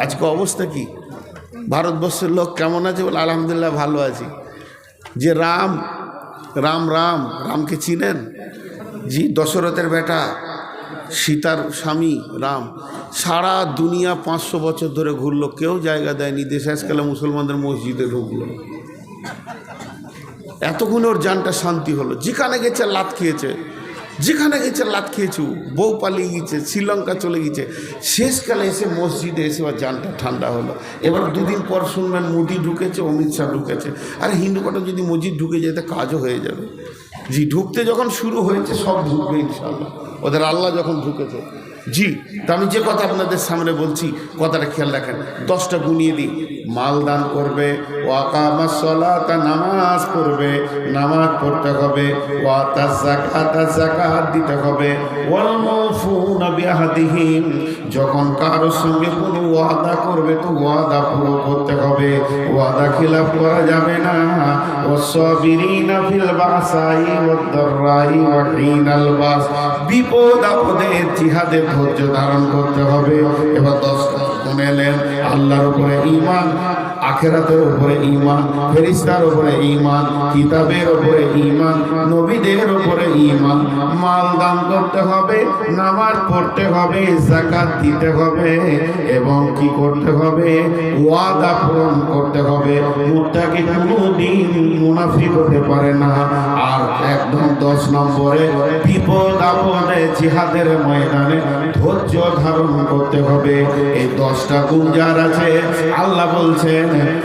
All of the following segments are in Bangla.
আজকে অবস্থা কি? ভারতবর্ষের লোক কেমন আছে বলে আলহামদুলিল্লাহ ভালো আছি। যে রাম রাম রাম রামকে চিনেন? জি, দশরথের বেটা, সীতার স্বামী রাম। সারা দুনিয়া 500 বছর ধরে ঘুরলো, কেউ জায়গা দেয়নি। দেশে আজকালে মুসলমানদের মসজিদে ঢুকলো, এতক্ষণ ওর জানটা শান্তি হলো। যেখানে গেছে লাত খেয়েছে, যেখানে গেছে লাত খেয়েছে, বউ পালিয়ে গেছে, শ্রীলঙ্কা চলে গেছে, শেষকালে এসে মসজিদে এসে ওর জানটা ঠান্ডা হলো। এবার দুদিন পর শুনবেন মোদি ঢুকেছে, অমিত শাহ ঢুকেছে। আর হিন্দু কটা যদি মসজিদ ঢুকে যেতে কাজও হয়ে যাবে। জি, ঢুকতে যখন শুরু হয়েছে সব ঢুকবে ইনশাল্লাহ, ওদের আল্লাহ যখন ঢুকেছে। জি, তা আমি যে কথা আপনাদের সামনে বলছি, কথাটা খেয়াল রাখেন। 10টা গুনিয়ে দিই। মাল দান করবে, ওয়াকামাস সালাত, নামাজ পড়বে, নামাজ পড়তে হবে, ওয়াতাজ যাকাত, যাকাত দিতে হবে, ওয়াল মাউফুনা বিআহদিহিম, যখন কারোর সঙ্গে কোনো ওয়াদা করবে তো ওয়াদা পুরো করতে হবে, ওয়াদা খিলাফ করা যাবে না। ওয়াসসাবিরিনা ফিল বাসাই ওয়াদ দাররাই ওয়া হিনাল বাস, বিপদ আপদে জিহাদে ধৈর্য ধারণ করতে হবে। এবার 10টা শুনেলেন, আল্লাহর উপরে ঈমান, আখিরাতের উপরে ঈমান, ফেরেশতার উপরে ঈমান, কিতাবের উপরে ঈমান, নবীদের উপরে ঈমান। মাল দান করতে হবে, নামাজ পড়তে হবে, যাকাত দিতে হবে, এবং কি করতে হবে? ওয়াদা পূরণ করতে হবে। মুত্তাকি কোনদিন মুনাফিক হতে পারে না। আর একদম 10 নম্বরে, বিপদ আপদে জিহাদের ময়দানে ধৈর্য ধারণ করতে হবে। এই 10টা গুণ যার আছে, আল্লাহ বলছেন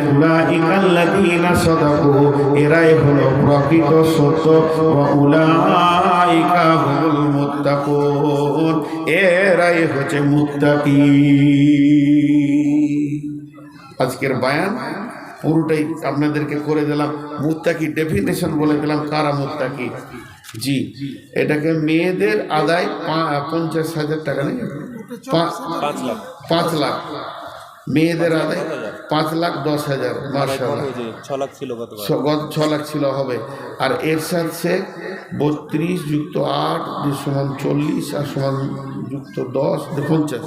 উলাইকাল্লাযীনা সাদাকু, এরাই হলো প্রকৃত সত্য, ওয়া উলাইকা হুমুল মুত্তাকুন, এরাই হচ্ছে মুত্তাকি। আজকের বয়ান পুরোটাই আপনাদেরকে করে দিলাম, মুত্তাকি ডেফিনেশন বলে দিলাম, কারা মুত্তাকি। জি, এটাকে মেয়েদের আদায় 50,000 টাকা, নেই 5 লাখ, মেয়েদের আদায় 5,10,000। মাশাআল্লাহ, 6 লাখ ছিল, গত 6 লাখ ছিল হবে। আর এরশাদ শেখ 32 + 8 = 40, আর সমান যুক্ত 10 50,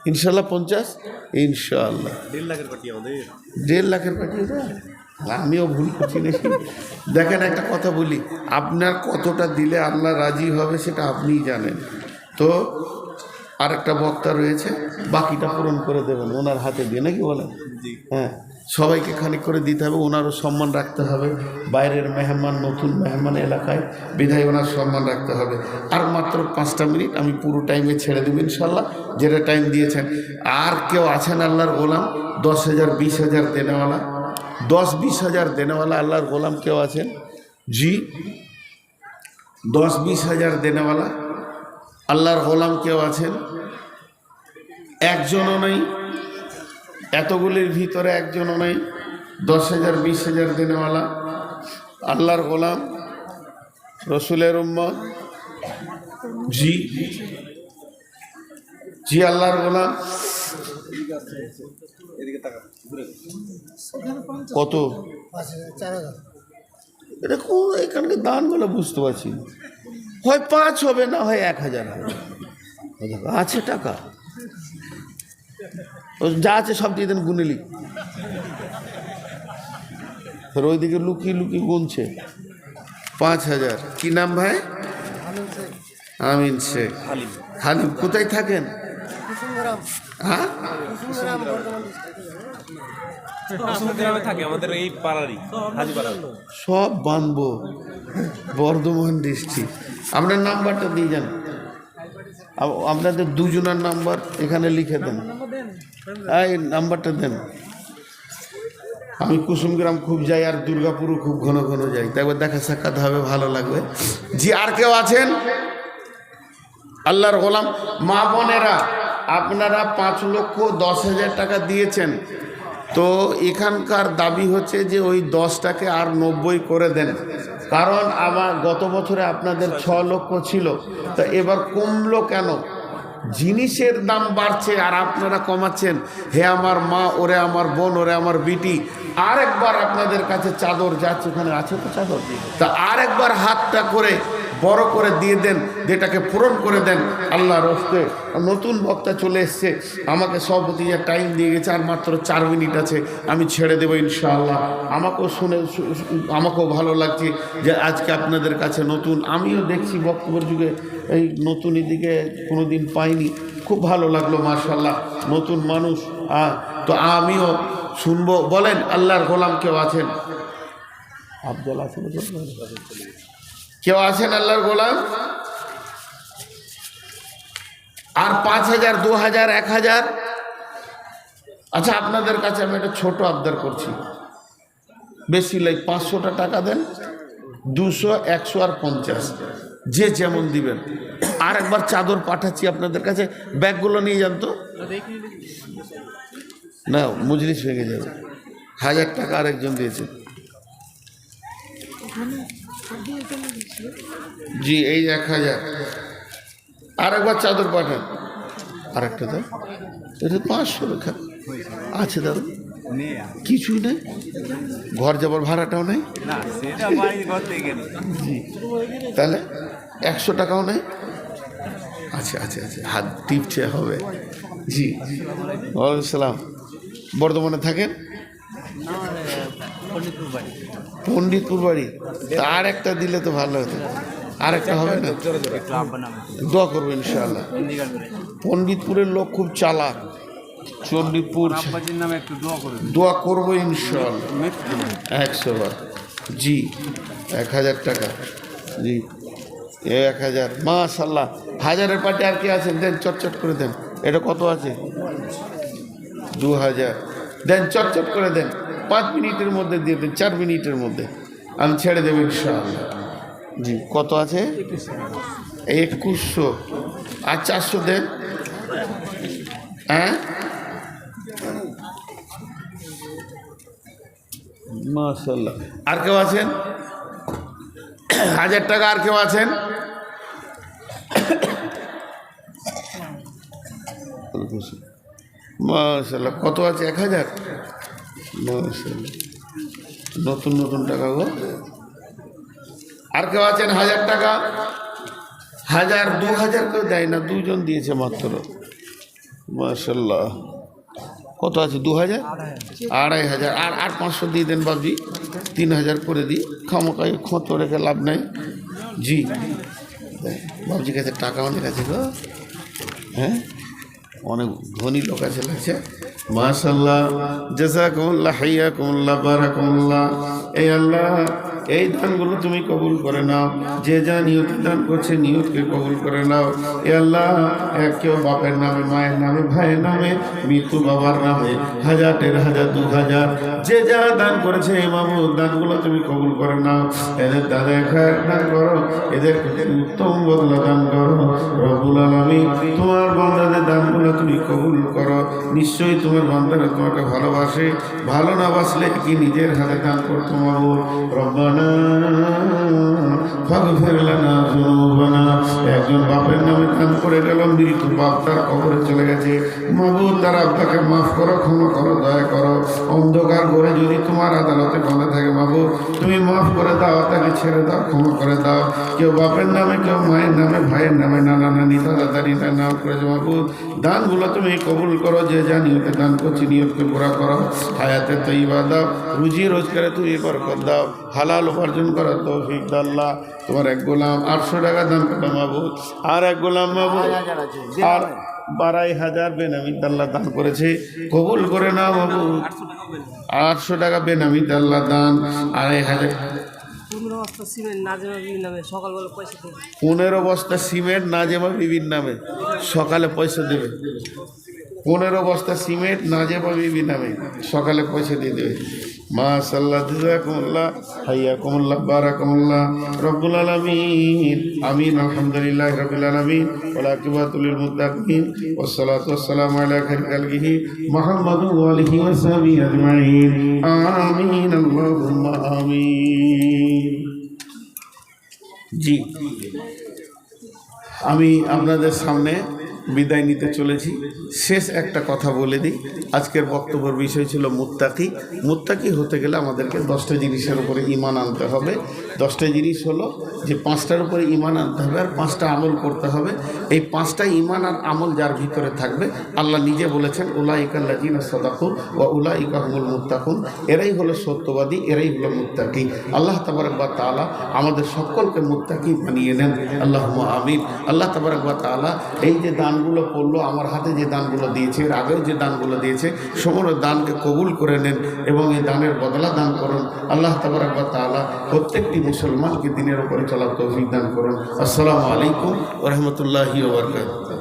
ইনশাল্লাহ 50, ইনশাল্লাহ 1.5 লাখের পার্টি আমাদের, 1.5 লাখের পার্টি। আমিও ভুল করছি নাকি? দেখেন, একটা কথা বলি, আপনার কতটা দিলে আল্লাহ রাজি হবে সেটা আপনিই জানেন। তো আর একটা বক্তা রয়েছে, বাকিটা পূরণ করে দেবেন ওনার হাতে দিয়ে, নাকি বলেন? হ্যাঁ, সবাইকে খানিক করে দিতে হবে, ওনারও সম্মান রাখতে হবে। বাইরের মেহমান, নতুন মেহমান এলাকায়, বিধায় ওনার সম্মান রাখতে হবে। আর মাত্র 5টা মিনিট, আমি পুরো টাইমে ছেড়ে দেবো ইনশাল্লাহ, যেটা টাইম দিয়েছেন। আর কেউ আছেন আল্লাহর গোলাম 10,000 20,000 দেনেওয়ালা? 10-20 হাজার দেনেওয়ালা আল্লাহর গোলাম কেউ আছেন? জি, 10-20 হাজার দেনেওয়ালা আল্লাহর গোলাম কেউ আছেন? একজনও নেই। এতগুলির ভিতরে একজনও নেই 10,000 20,000 দেনেওয়ালা আল্লাহর গোলাম, রসুলের উম্মত। জি জি, আল্লাহর গোলাম। কত? এটা কোন এখানকার দানগুলো বুঝতে পারছি না। হয় 5 হবে, না হয় 1,000 হবে। আছে টাকা, যা আছে সব দিয়ে দেন, গুনে লিখ। ওইদিকে লুকিয়ে লুকিয়ে গুনছে। 5,000। কি নাম ভাই? আমিন শেখ। হালিম। কোথায় থাকেন? হ্যাঁ, সব বানবো, বর্ধমান ডিস্ট্রিক্ট। আপনার নাম্বারটা দিয়ে যান, আপনাদের দুজনের নাম্বার এখানে লিখে দেন। এই নাম্বারটা দেন। আমি কুসুমগ্রাম খুব যাই, আর দুর্গাপুরও খুব ঘন ঘন যাই, তাই একবার দেখা সাক্ষাৎ হবে, ভালো লাগবে। জি, আর কেউ আছেন? আল্লাহর গোলাম মা বোনেরা, আপনারা 5,10,000 টাকা দিয়েছেন, তো এখানকার দাবি হচ্ছে যে ওই 10টাকে আর 90 করে দেন। কারণ আমার গত বছরে আপনাদের 6 লক্ষ ছিল, তা এবার কমলো কেন? জিনিসের দাম বাড়ছে আর আপনারা কমাচ্ছেন। হে আমার মা, ওরে আমার বোন, ওরে আমার বিটি, আরেকবার আপনাদের কাছে চাদর যাচ্ছে, ওখানে আছে তো চাদর, তা আরেকবার হাতটা করে বড় করে দিয়ে দেন, যেটাকে পূরণ করে দেন আল্লাহর হস্তে। নতুন বক্তা চলে এসছে, আমাকে সভাপতি যে টাইম দিয়ে গেছে, আর মাত্র 4 মিনিট আছে, আমি ছেড়ে দেবো ইনশাআল্লাহ। আমাকেও শুনে আমাকেও ভালো লাগছে যে আজকে আপনাদের কাছে নতুন, আমিও দেখছি বক্তব্যের যুগে এই নতুন দিকে কোনো দিন পাইনি, খুব ভালো লাগলো মাশাআল্লাহ, নতুন মানুষ। তো আমিও শুনবো। বলেন আল্লাহর গোলাম কেউ আছেন? আফজল আছেন? কেউ আছেন আল্লাহর গোলাম? আর 5,000, 2,000, 1,000? আচ্ছা, আপনাদের কাছে আমি একটা ছোট আবদার করছি, বেশি লাই 500টা টাকা দেন, 200, 100 আর 50, যে যেমন দিবেন। আর একবার চাদর পাঠাচ্ছি আপনাদের কাছে, ব্যাগগুলো নিয়ে যান তো, না মজলিস ভেঙে যাবে। 1,000 টাকা আরেকজন দিয়েছে। জি, এই 1,000। আর একবার চাদর পাঠান, আরেকটা দাও, এটা 500 লেখা আছে দাদা, কিছুই নেই, ঘর যাবার ভাড়াটাও নেই, জি, তাহলে 100 টাকাও নেই। আচ্ছা আচ্ছা আচ্ছা, হাত টিপছে হবে। জি, ওয়ালাইকুম সালাম। বর্ধমানে থাকেন? পণ্ডিতপুর বাড়ি। তা আর একটা দিলে তো ভালো হতো, আর একটা হবে না? দোয়া করবো ইনশাআল্লাহ। পণ্ডিতপুরের লোক খুব চালাক, চণ্ডীপুর নামে একটু দোয়া করবো ইনশাআল্লাহ 100 বার। জি, 1,000 টাকা। জি, 1,000, মাশাআল্লাহ। 1000-এর পাটে আর কি আছেন? দেন, চটচট করে দেন। এটা কত আছে? 2,000 দেন, চটচট করে দেন। 5 মিনিটের মধ্যে দিয়ে দেন, 4 মিনিটের মধ্যে আমি ছেড়ে দেবো ইনশাআল্লাহ। জি, কত আছে? 2100। আর 400 দেন। হ্যাঁ, মাশাআল্লাহ। আর কেউ আছেন? 1,000 টাকা আর কেউ আছেন? মাশাআল্লাহ। কত আছে? 1,000। মাশাআল্লাহ, নতুন নতুন টাকা গো। আর কেউ আছেন? 1,000 টাকা। 1,000, 2,000 কেউ দেয় না, 2 জন দিয়েছে মাত্র। মাশাআল্লাহ। কত আছে? 2,000, 2,500। আর 500 দিয়ে দেন বাবজি, 3,000 করে দিই। খামোকাই খোঁত রেখে লাভ নাই। জি, বাবজির কাছে টাকা অনেক আছে গো। হ্যাঁ, অনেক ধনী লোক আছে লাগছে। মাশাআল্লাহ, জাযাকুমুল্লাহ, হাইয়াকুমুল্লাহ, বারাকাকুমুল্লাহ। এই আল্লাহ, এই দানগুলো তুমি কবুল করে নাও। যে যা নিয়তে দান করছে, নিয়তকে কবুল করে নাও। এ আল্লাহ, কেউ বাপের নামে, মায়ের নামে, ভাইয়ের নামে, মৃত্যু বাবার নামে 1,000, 1,500, 2,000 যে যা দান করেছে, এই মামুদ দানগুলো তুমি কবুল করে নাও। এদের দাদা খায় দান করো, এদের উত্তম বদলা দান করো রব্বুল আলামিন। তোমার বান্দাদের দানগুলো তুমি কবুল করো। নিশ্চয়ই তোমার বান্দারা তোমাকে ভালোবাসে, ভালো না বাসলে কি নিজের হাতে দান করতো মাবুদ। রব্বানা ফাগফির লানা যুনুবানা। একজন বাপের নামে দান করে গেল, মৃত্যু বাপ তার কবরে চলে গেছে। মাবুদ, তার আব্বাকে মাফ করো, ক্ষমা করো, দয়া করো। অন্ধকার ঘরে যদি তোমার আদালতে বাঁধা থাকে মাবুদ, তুমি মাফ করে দাও, তাকে ছেড়ে দাও, ক্ষমা করে দাও। কেউ বাপের নামে, কেউ মায়ের নামে, ভাইয়ের নামে, নানা নানি, দাদা দাদি তার নাম করেছে মাবুদ। দানগুলো তুমি কবুল করো। যে যা নিয়তে দান করছি, নিয়তকে পুরা করো। হায়াতে তৈবা দাও, রুজি রোজগারে তুমি বরকত দাও, হালাল উপার্জন করার তৌফিক দাও আল্লাহ। তোমার এক গোলাম 800 টাকা দান করলো মাবুদ, আর এক গোলাম মাবুদ আর 2,500 বেনামি আল্লাহ দান করেছে, কবুল করে নাও মাবুদ। 800 টাকা বেনামি আল্লাহ দান, 2,500। 15 বস্তা সিমেন্ট নাজেমা বিবির নামে সকালে পয়সা দেবে। 15 বস্তা সিমেন্ট নাজেমা বিবির নামে সকালে পয়সা দিয়ে দেবে। মাশাআল্লাহ, জাযাকুমুল্লাহ, হাইয়াকুমুল্লাহ, বারাকাকুমুল্লাহ রব্বুল আলামিন। আমিন। আলহামদুলিল্লাহি রাব্বিল আলামিন, ওয়াল আকিবাতু লিল মুত্তাকিন, ওয়াসসালাতু ওয়াসসালামু আলা খায়রিল খালকিহি মুহাম্মাদুন ওয়া আলিহি ওয়া সাহবিহি আজমাইন। আমিন, আল্লাহুম্মা আমিন। জি, আমি আপনাদের সামনে বিদায় নিতে চলেছি। শেষ একটা কথা বলে দিই। আজকের বক্তব্যের বিষয় ছিল মুত্তাকি। মুত্তাকি হতে গেলে আমাদেরকে 10টা জিনিসের উপরে ঈমান আনতে হবে। 10টা জিনিস হলো যে 5টার উপরে ঈমান আনতে হবে আর 5টা আমল করতে হবে। এই 5টা ঈমান আর আমল যার ভিতরে থাকবে, আল্লাহ নিজে বলেছেন উলাইকাল্লাযিনা সাদাকু ওয়া উলাইকা হুমুল মুত্তাকুন, এরাই হলো সত্যবাদী, এরাই হলো মুত্তাকি। আল্লাহ তাবারক ওয়া তাআলা আমাদের সকলকে মুত্তাকি বানিয়ে নেন, আল্লাহুম্মা আমিন। আল্লাহ তাবারক ওয়া তাআলা এই যে দানগুলো করলো, আমার হাতে যে দানগুলো দিয়েছে, এর আগেও যে দানগুলো দিয়েছে, সমস্ত দানকে কবুল করে নেন এবং এই দানের বদলা দান করুন। আল্লাহ তাবারক ওয়া তাআলা প্রত্যেকটি মুসলমানকে দিনের উপরে চলার তৌফিক দান করুন। আসসালামু আলাইকুম ওয়া রাহমাতুল্লাহি ওয়া বারাকাতুহু।